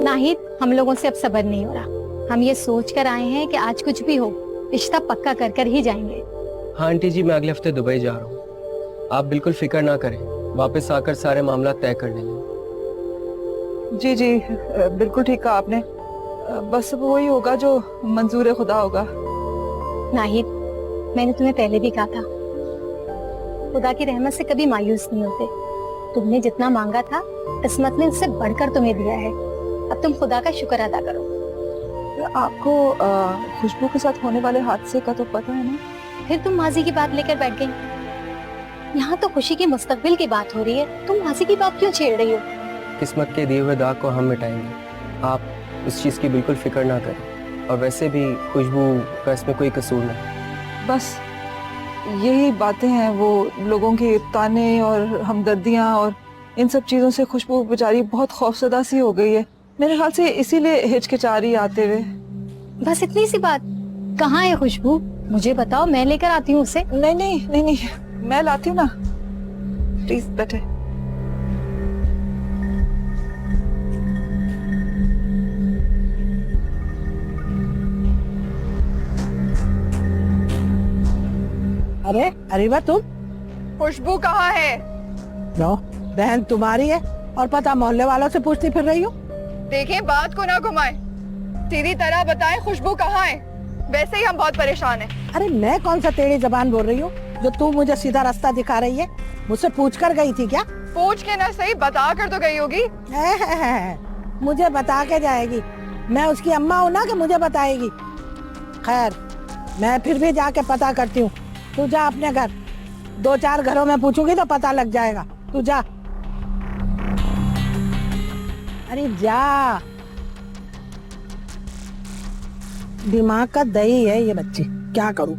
नाहिद, हम लोगों से अब सब्र नहीं हो रहा। हम ये सोच कर आए हैं कि आज कुछ भी हो रिश्ता पक्का कर कर ही जाएंगे। हाँ आंटी जी, मैं अगले हफ्ते दुबई जा रहा हूँ। आप बिल्कुल फिक्र ना करें, वापस आकर सारे मामला तय कर लेंगे। जी जी, बिल्कुल ठीक कहा आपने। बस वही होगा जो मंजूर खुदा होगा। नाहिद, मैंने तुम्हें पहले भी कहा था, खुदा की रहमत से कभी मायूस नहीं होते। तुमने जितना मांगा था किस्मत ने उससे बढ़कर तुम्हें दिया है। अब तुम खुदा का शुक्र अदा करो। आपको खुशबू के साथ होने वाले हादसे का तो पता है ना? फिर तुम माजी की बात लेकर बैठ गई। यहाँ तो खुशी की मुस्तकबिल की बात हो रही है, तुम माजी की बात क्यों छेड़ रही हो? किस्मत के दिए हुए दाग को हम मिटाएंगे, आप इस चीज की बिल्कुल फिक्र ना करें। और वैसे भी खुशबू का इसमें कोई कसूर नहीं। बस यही बातें हैं, वो लोगों के ताने और हमदर्दियां और इन सब चीजों से खुशबू बेचारी बहुत खौफजदा सी हो गई है। मेरे ख्याल से इसीलिए हिचकिचा रही आते हुए। बस इतनी सी बात। कहाँ है खुशबू? मुझे बताओ, मैं लेकर आती हूँ उसे। नहीं नहीं नहीं नहीं, मैं लाती हूँ ना, प्लीज बैठे। अरे अरीबा, तुम? खुशबू कहाँ है? लो, बहन तुम्हारी है और पता मोहल्ले वालों से पूछती फिर रही हो। देखिए, बात को ना घुमाए, सीधी तरह बताएं खुशबू कहाँ है। वैसे ही हम बहुत परेशान हैं। अरे मैं कौन सा टेढ़ी जबान बोल रही हूँ जो तू मुझे सीधा रास्ता दिखा रही है? मुझसे पूछ कर गई थी क्या? पूछ के ना सही, बता कर तो गई होगी। मुझे बता के जाएगी? मैं उसकी अम्मा हूँ ना कि मुझे बताएगी? खैर, मैं फिर भी जाके पता करती हूँ। तू जा अपने घर, 2-4 घरों में पूछूंगी तो पता लग जाएगा। तू जा। अरे जा, दिमाग का दही है ये बच्ची, क्या करूं?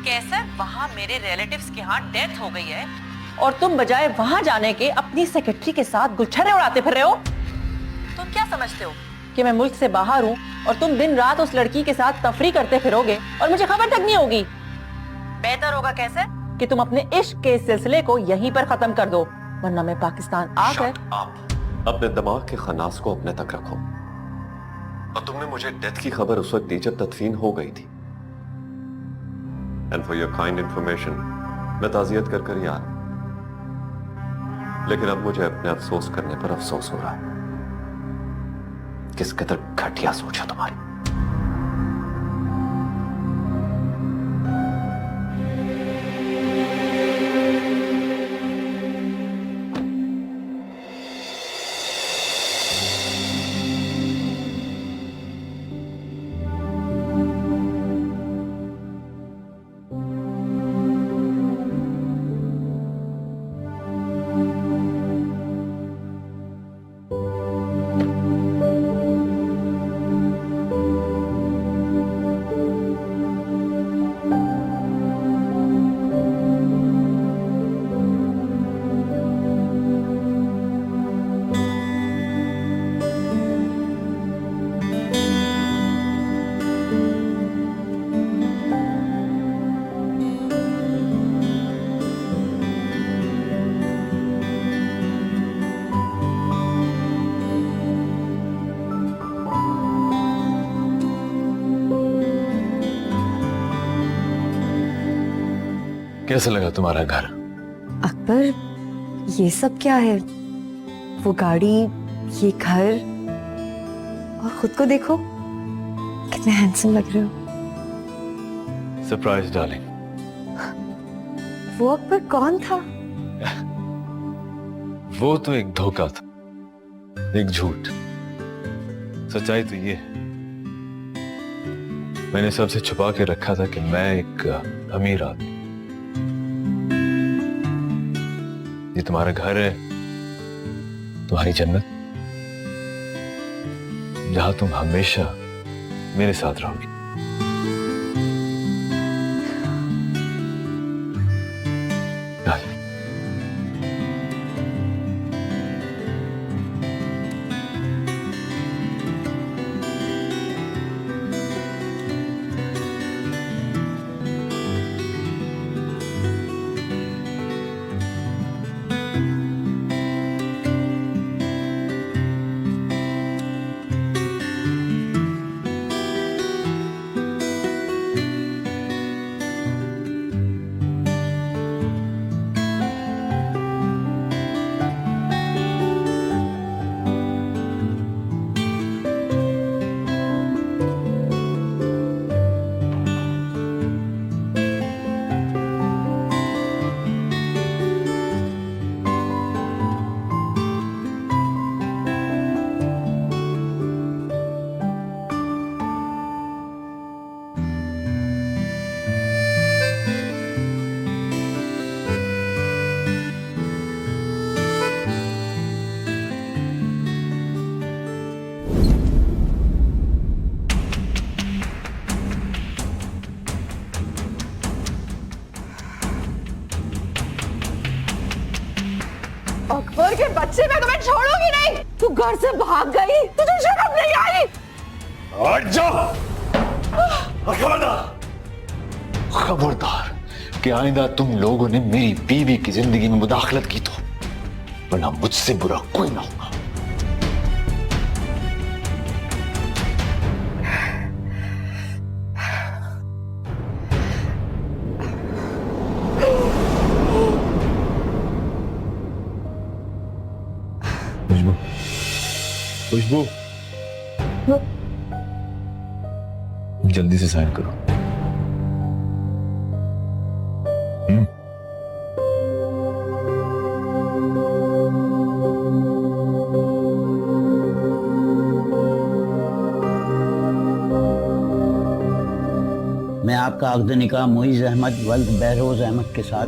कैसर, वहाँ मेरे रिलेटिव्स के यहाँ डेथ हो गई है और तुम बजाय वहाँ जाने के अपनी सेक्रेटरी के साथ गुलछर्रे उड़ाते फिर रहे हो। तुम क्या समझते हो कि मैं मुल्क से बाहर हूँ और तुम दिन रात उस लड़की के साथ तफरी करते फिरोगे और मुझे खबर तक नहीं होगी? बेहतर होगा कैसर कि तुम अपने इश्क के सिलसिले को यहीं पर खत्म कर दो, वरना मैं पाकिस्तान आकर। आप अपने दिमाग के खनास को अपने तक रखो। और तुमने मुझे डेथ की खबर उस वक्त दी जब तदफीन हो गई थी। And for your kind information, मैं ताजियत कर कर ही आ रहा हूं। लेकिन अब मुझे अपने अफसोस करने पर अफसोस हो रहा है। किस कदर घटिया सोच है तुम्हारी। कैसा लगा तुम्हारा घर? अकबर, ये सब क्या है? वो गाड़ी, ये घर, और खुद को देखो, कितने हैंडसम लग रहे हो। Surprise darling. वो अकबर कौन था? वो तो एक धोखा था, एक झूठ। सच्चाई तो ये है, मैंने सबसे छुपा के रखा था कि मैं एक अमीर आदमी। ये तुम्हारा घर है, तुम्हारी जन्नत, जहां तुम हमेशा मेरे साथ रहोगी। बच्चे, मैं तुम्हें छोड़ूंगी नहीं। तू घर से भाग गई, तुझे शर्म नहीं आई? हट जाओ। खबरदार, खबरदार कि आइंदा तुम लोगों ने मेरी बीवी की जिंदगी में मुदाखलत की तो वरना मुझसे बुरा कोई ना होगा। खुशबू, खुशबू, जल्दी से साइन करो। मैं आपका अक़्द निकाह मुइज़ अहमद वल्द बहरोज अहमद के साथ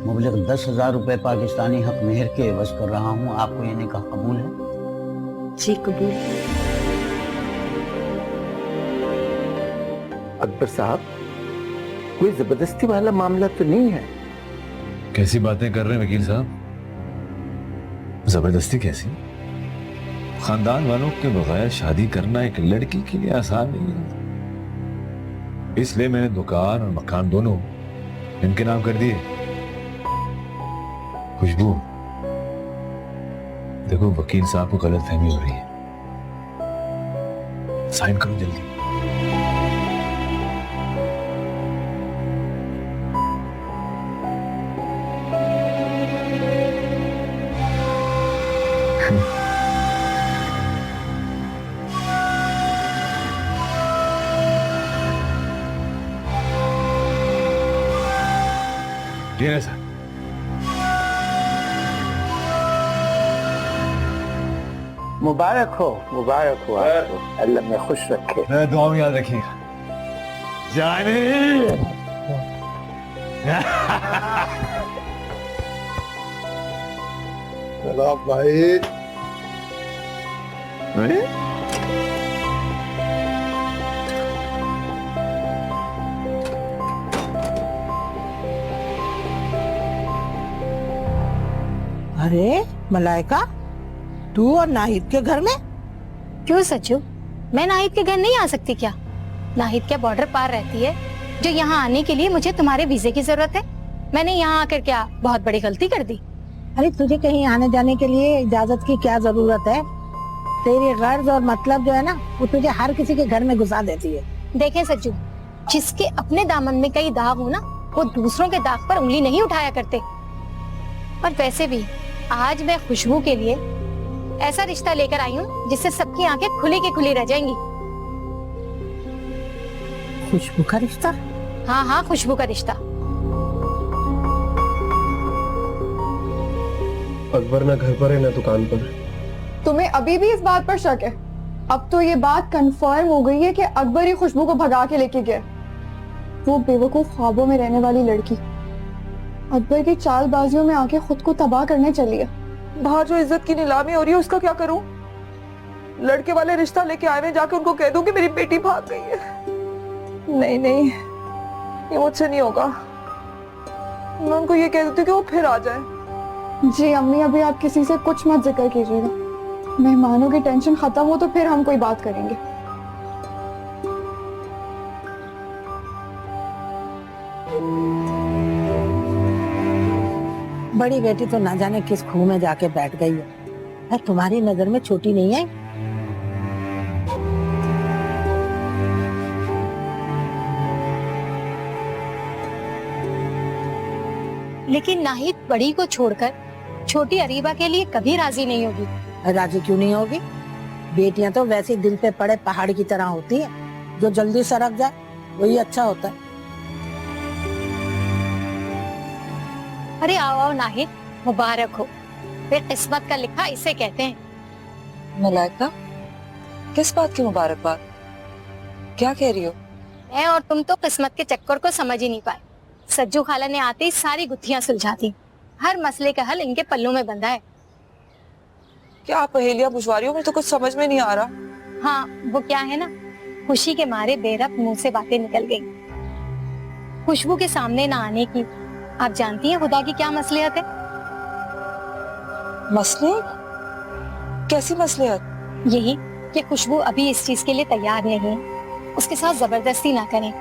मुबलग 10,000 रुपए पाकिस्तानी हक मेहर के एवज कर रहा हूँ। आपको ये निकाह कबूल है? जी कबूल। अकबर साहब, कोई जबरदस्ती वाला मामला तो नहीं है? कैसी बातें कर रहे हैं वकील साहब? जबरदस्ती कैसी? खानदान वालों के बगैर शादी करना एक लड़की के लिए आसान नहीं है, इसलिए मैंने दुकान और मकान दोनों इनके नाम कर दिए। खुशबू, देखो वकील साहब को गलतफहमी हो रही है, साइन करो जल्दी। ये सर, मुबारक हो आपको, अल्लाह में खुश रखे। मैं दुआ में याद रखिएगा। जाने चलो भाई। अरे मलाइका, तू और नाहिद के घर में? क्यों सच्चू, मैं नाहिद के घर नहीं आ सकती क्या? नाहिद क्या बॉर्डर पार रहती है जो यहाँ आने के लिए मुझे तुम्हारे वीजे की जरूरत है? मैंने यहाँ आकर क्या बहुत बड़ी गलती कर दी? अरे तुझे कहीं आने जाने के लिए इजाजत की क्या जरूरत है? तेरी गर्ज और मतलब जो है ना, वो तुझे हर किसी के घर में घुसा देती है। देखें सच्चू, जिसके अपने दामन में कई दाग हो ना, वो दूसरों के दाग पर उंगली नहीं उठाया करते। और वैसे भी आज मैं खुशबू के लिए ऐसा रिश्ता लेकर आई हूँ जिससे सबकी आंखें खुली की खुली रह जाएंगी। खुशबू का रिश्ता? हाँ हाँ, खुशबू का रिश्ता। अकबर ना घर पर है ना दुकान पर। तुम्हें अभी भी इस बात पर शक है? अब तो ये बात कंफर्म हो गई है कि अकबर ही खुशबू को भगा के लेके गया। वो बेवकूफ ख्वाबों में रहने वाली लड़की अकबर की चालबाजियों में आके खुद को तबाह करने चली है। बाहर जो इज्जत की नीलामी हो रही है उसका क्या करूं? लड़के वाले रिश्ता लेके आए हैं, जाके उनको कह दूं कि मेरी बेटी भाग गई है। नहीं नहीं, ये मुझसे नहीं होगा। मैं उनको ये कह देती हूँ कि वो फिर आ जाए। जी अम्मी, अभी आप किसी से कुछ मत जिक्र कीजिएगा। मेहमानों की टेंशन खत्म हो तो फिर हम कोई बात करेंगे। बड़ी बेटी तो ना जाने किस खूह में जाके बैठ गई है। मैं तुम्हारी नजर में छोटी नहीं है? लेकिन नाहिद बड़ी को छोड़कर छोटी अरीबा के लिए कभी राजी नहीं होगी। राजी क्यों नहीं होगी? बेटियां तो वैसे दिल पे पड़े पहाड़ की तरह होती है, जो जल्दी सरक जाए वही अच्छा होता है। अरे आओ आओ नाहिद, मुबारक हो। फिर किस्मत का लिखा इसे कहते हैं। मलाइका, किस बात की मुबारकबाद? क्या कह रही हो? मैं और तुम तो किस्मत के चक्कर को समझ ही नहीं पाए। सज्जू खाला ने आते ही सारी गुत्थियां सुलझा दी। हर मसले का हल इनके पल्लों में बंधा है। क्या आप पहेलियां बुझवा रही हो? मुझे तो कुछ समझ में नहीं आ रहा। हाँ, वो क्या है ना, खुशी के मारे बेरब मुंह से बातें निकल गई। खुशबू के सामने ना आने की आप जानती हैं खुदा की क्या मसलियत है? मसले? कैसी मसलियत? यही कि खुशबू अभी इस चीज के लिए तैयार नहीं है, उसके साथ जबरदस्ती ना करें।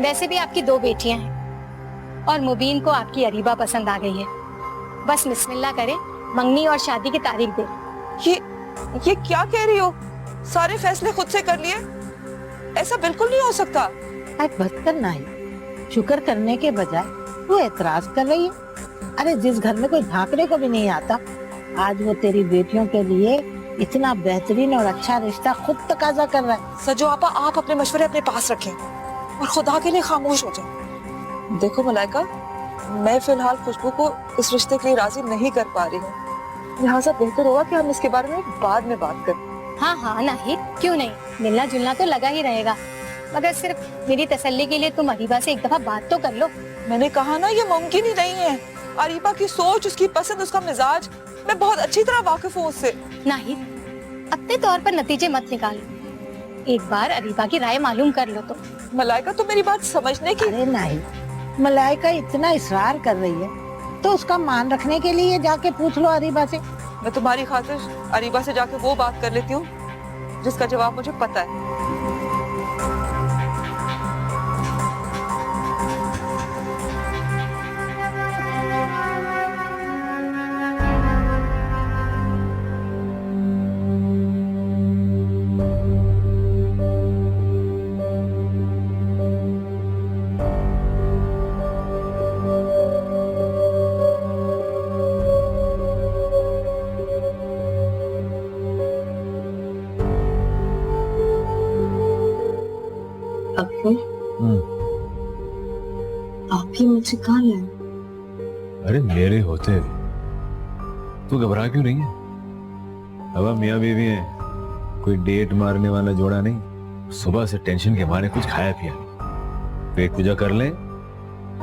वैसे भी आपकी 2 बेटियां हैं और मुबीन को आपकी अरीबा पसंद आ गई है। बस बिस्मिल्लाह करें, मंगनी और शादी की तारीख दे। ये क्या कह रही हो? सारे फैसले खुद से कर लिए? ऐसा बिल्कुल नहीं हो सकता। बदकर नहीं, शुक्र करने के बजाय वो एतराज कर रही है। अरे जिस घर में कोई भागने को भी नहीं आता, आज वो तेरी बेटियों के लिए इतना बेहतरीन और अच्छा रिश्ता खुद तकाजा कर रहा है। सजो आपा, आप अपने मशवरे अपने पास रखें और खुदा के लिए खामोश हो जाए। देखो मलाइका, मैं फिलहाल खुशबू को इस रिश्ते के लिए राजी नहीं कर पा रही हूँ, लिहाजा बेहतर होगा कि हम इसके बारे में बाद में बात करें। हाँ हाँ नाहिद, क्यों नहीं, मिलना जुलना तो लगा ही रहेगा, मगर सिर्फ मेरी तसल्ली के लिए तुम अरीबा से एक दफा बात तो कर लो। मैंने कहा ना, ये मुमकिन ही नहीं है। अरीबा की सोच, उसकी पसंद, उसका मिजाज, मैं बहुत अच्छी तरह वाकिफ हूँ उससे। नाहिद, अपने तौर पर नतीजे मत निकालो, एक बार अरीबा की राय मालूम कर लो तो। मलाइका, तो मेरी बात समझने की। अरे नहीं, मलाइका इतना इसरार कर रही है तो उसका मान रखने के लिए जाके पूछ लो अरीबा से। मैं तुम्हारी खातिर अरीबा से जाके वो बात कर लेती हूँ जिसका जवाब मुझे पता है। आप ही मुझे कहाँ लाए? अरे मेरे होते तू घबरा क्यों रही है? अब हम मियाँ बीवी हैं, कोई डेट मारने वाला जोड़ा नहीं। सुबह से टेंशन के मारे कुछ खाया पिया नहीं। पेट पूजा कर ले,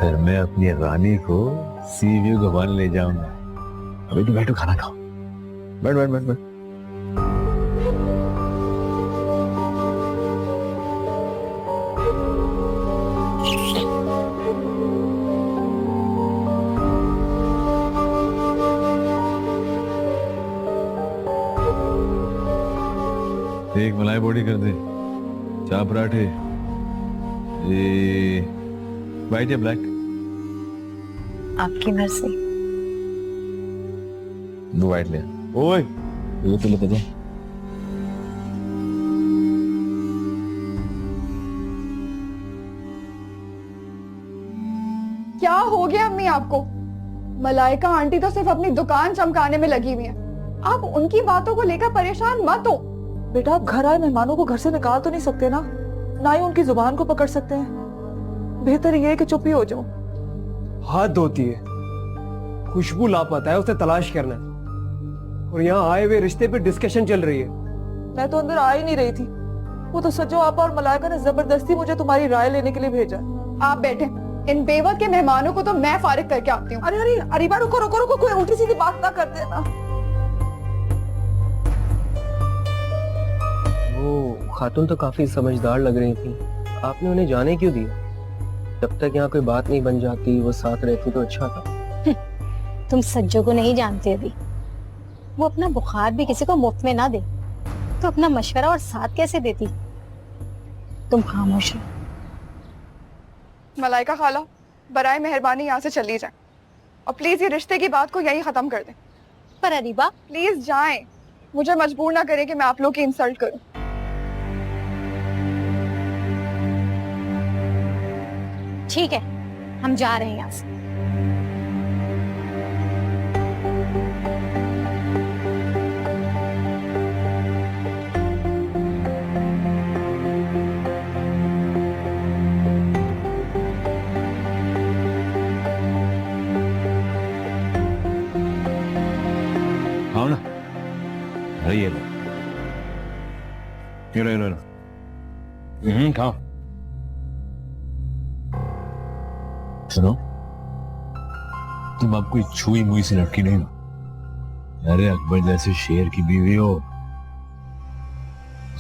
फिर मैं अपनी रानी को सी व्यू घुमाने ले जाऊंगा। अभी तो बैठो, खाना खाओ। बैठ बैठ बैठ बैठ। एक मलाई बोटी कर दे, 4 पराठे, ये व्हाइट या ब्लैक? आपकी मर्जी। 2 व्हाइट ले। ओए ये तो लेते जा। क्या हो गया अम्मी आपको? मलाइका आंटी तो सिर्फ अपनी दुकान चमकाने में लगी हुई है, आप उनकी बातों को लेकर परेशान मत हो। बेटा, आप घर आए मेहमानों को घर से निकाल तो नहीं सकते ना, ना ही उनकी जुबान को पकड़ सकते हैं। बेहतर ये है कि चुप ही हो जाओ। हाथ धोती है, खुशबू लापता है, उसे तलाश करना है, और यहाँ आए हुए रिश्ते पे डिस्कशन चल रही है। मैं तो अंदर आ ही नहीं रही थी, वो तो सजो आपा और मलाइका ने जबरदस्ती मुझे तुम्हारी राय लेने के लिए भेजा। आप बैठे, इन बेवक्त के मेहमानों को तो मैं फारिग करके आती हूँ। अरे अरे अरीबा, रुको रुको रुको, कोई उल्टी सीधी बात ना करते ना। वो खातून तो काफी समझदार लग रही थी, आपने उन्हें जाने क्यों दिया? जब तक यहाँ कोई बात नहीं बन जाती, वो साथ रहती तो अच्छा था। तुम सज्जो को नहीं जानते अभी, वो अपना बुखार भी किसी को मुफ्त में ना दे तो अपना मशवरा और साथ कैसे देती? तुम खामोश रहो। मलाइका खाला, बराए मेहरबानी यहाँ से चली जाए और प्लीज ये रिश्ते की बात को यही खत्म कर दें। पर अरीबा, प्लीज जाएं, मुझे मजबूर ना करें कि मैं आप लोग की इंसल्ट करूं। ठीक है, हम जा रहे हैं यहाँ से। खाओ ना। अरे ये लो, ये लो, ये लो, ये लो। खाओ। सुनो, तुम अब कोई छुई मुई सी लड़की नहीं हो। अरे अकबर जैसे शेर की बीवी हो,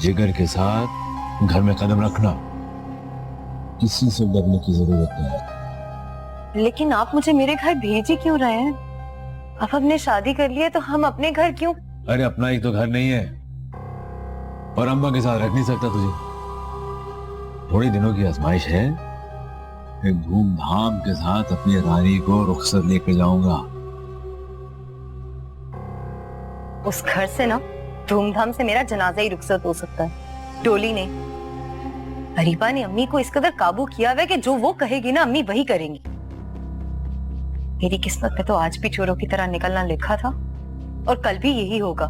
जिगर के साथ घर में कदम रखना, किसी से डरने की जरूरत नहीं है। लेकिन आप मुझे मेरे घर भेज ही क्यों रहे हैं? अब हमने शादी कर ली है तो हम अपने घर क्यों? अरे अपना ही तो घर नहीं है, और अम्मा के साथ रख नहीं सकता तुझे। थोड़े दिनों की आजमाइश है, फिर धूमधाम के साथ अपनी रानी को रुखसत लेकर जाऊंगा। उस घर से ना धूमधाम से मेरा जनाजा ही रुखसत हो सकता है, डोली नहीं। अरीबा ने अम्मी को इस कदर काबू किया हुआ है कि जो वो कहेगी ना अम्मी वही करेंगी। मेरी किस्मत में तो आज भी चोरों की तरह निकलना लिखा था और कल भी यही होगा।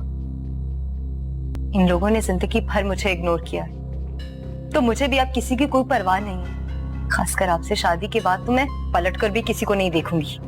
इन लोगों ने जिंदगी भर मुझे इग्नोर किया है, तो मुझे भी अब किसी की कोई परवाह नहीं है। खासकर आपसे शादी के बाद तो मैं पलटकर भी किसी को नहीं देखूंगी।